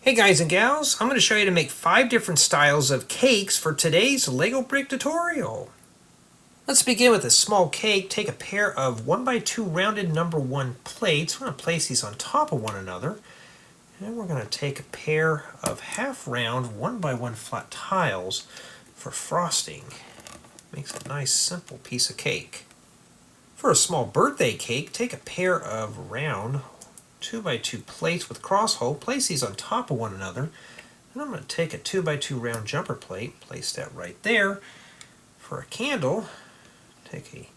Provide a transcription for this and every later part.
Hey guys and gals, I'm going to show you to make 5 different styles of cakes for today's Lego brick tutorial. Let's begin with a small cake. Take a pair of 1x2 rounded number 1 plates. We're going to place these on top of one another. And we're going to take a pair of half round 1x1 flat tiles for frosting. Makes a nice simple piece of cake. For a small birthday cake, take a pair of round 2x2 plates with cross hole, place these on top of one another, and I'm going to take a 2x2 round jumper plate, place that right there. For a candle, take a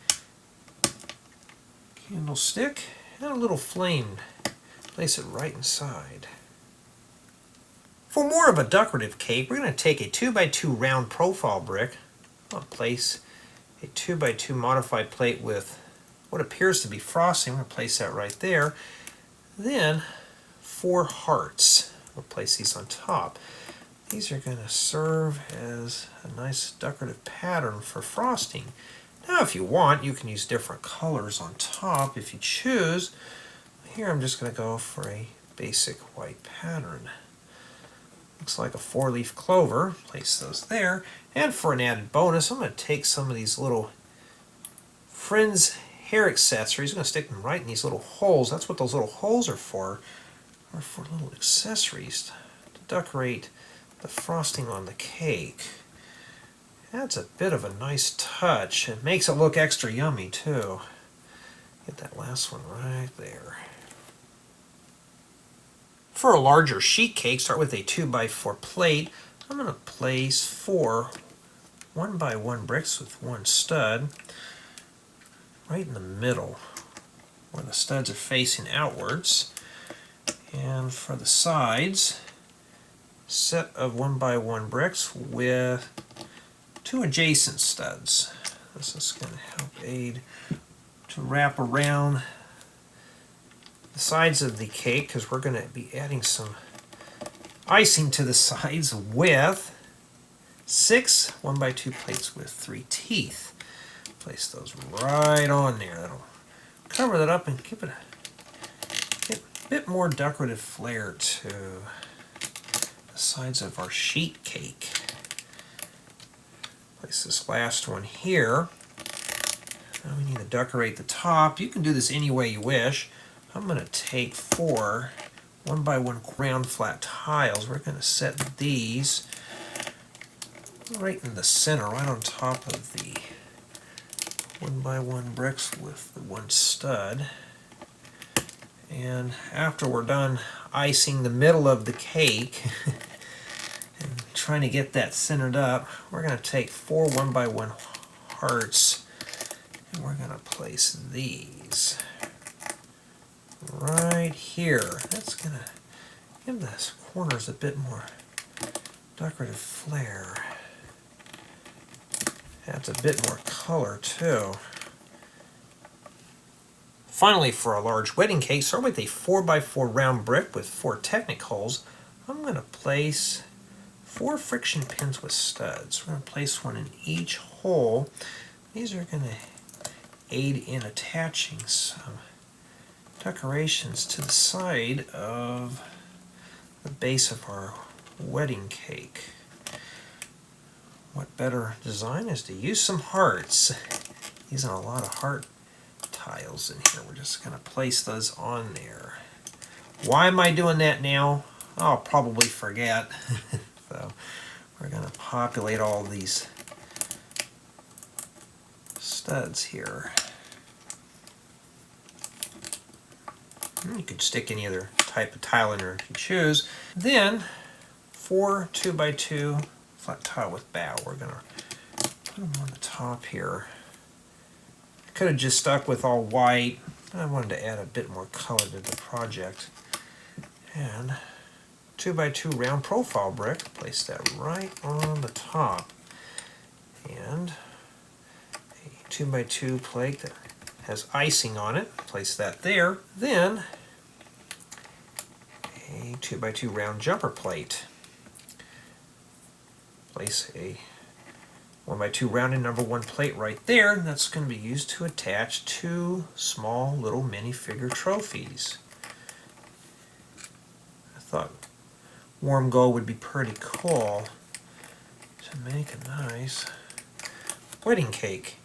candlestick and a little flame, place it right inside. For more of a decorative cake, we're going to take a 2x2 round profile brick. I'll place a 2x2 modified plate with what appears to be frosting. I'm going to place that right there. Then 4 hearts. We'll place these on top. These are going to serve as a nice decorative pattern for frosting. Now if you want, you can use different colors on top if you choose. Here I'm just going to go for a basic white pattern. Looks like a 4-leaf clover. Place those there. And for an added bonus, I'm going to take some of these little Friends hair accessories. I'm going to stick them right in these little holes. That's what those little holes are for little accessories to decorate the frosting on the cake. That's a bit of a nice touch. It makes it look extra yummy too. Get that last one right there. For a larger sheet cake, start with a 2x4 plate. I'm going to place 4 1x1 bricks with 1 stud right in the middle where the studs are facing outwards. And for the sides, set of 1x1 bricks with 2 adjacent studs. This is going to help aid to wrap around the sides of the cake because we're going to be adding some icing to the sides with 6 1x2 plates with 3 teeth. Place those right on there. That'll cover that up and give it a bit more decorative flair to the sides of our sheet cake. Place this last one here. Now we need to decorate the top. You can do this any way you wish. I'm going to take 4 1x1 round flat tiles. We're going to set these right in the center, right on top of the 1x1 bricks with the 1 stud. And after we're done icing the middle of the cake and trying to get that centered up, we're going to take 4 1x1 hearts and we're going to place these right here. That's going to give the corners a bit more decorative flair. Adds a bit more color too. Finally, for a large wedding cake, start with a 4x4 round brick with 4 Technic holes. I'm going to place 4 friction pins with studs. We're going to place one in each hole. These are going to aid in attaching some decorations to the side of the base of our wedding cake. What better design is to use some hearts. Using a lot of heart tiles in here. We're just going to place those on there. Why am I doing that now? I'll probably forget. So we're going to populate all these studs here. You could stick any other type of tile in there if you choose. Then 4 2x2 flat tile with bow. We're going to put them on the top here. I could have just stuck with all white, but I wanted to add a bit more color to the project. And 2x2 round profile brick, place that right on the top. And a 2x2 plate that has icing on it, place that there. Then a 2x2 round jumper plate. Place a 1x2 rounded number 1 plate right there, and that's going to be used to attach 2 small little minifigure trophies. I thought warm gold would be pretty cool to make a nice wedding cake.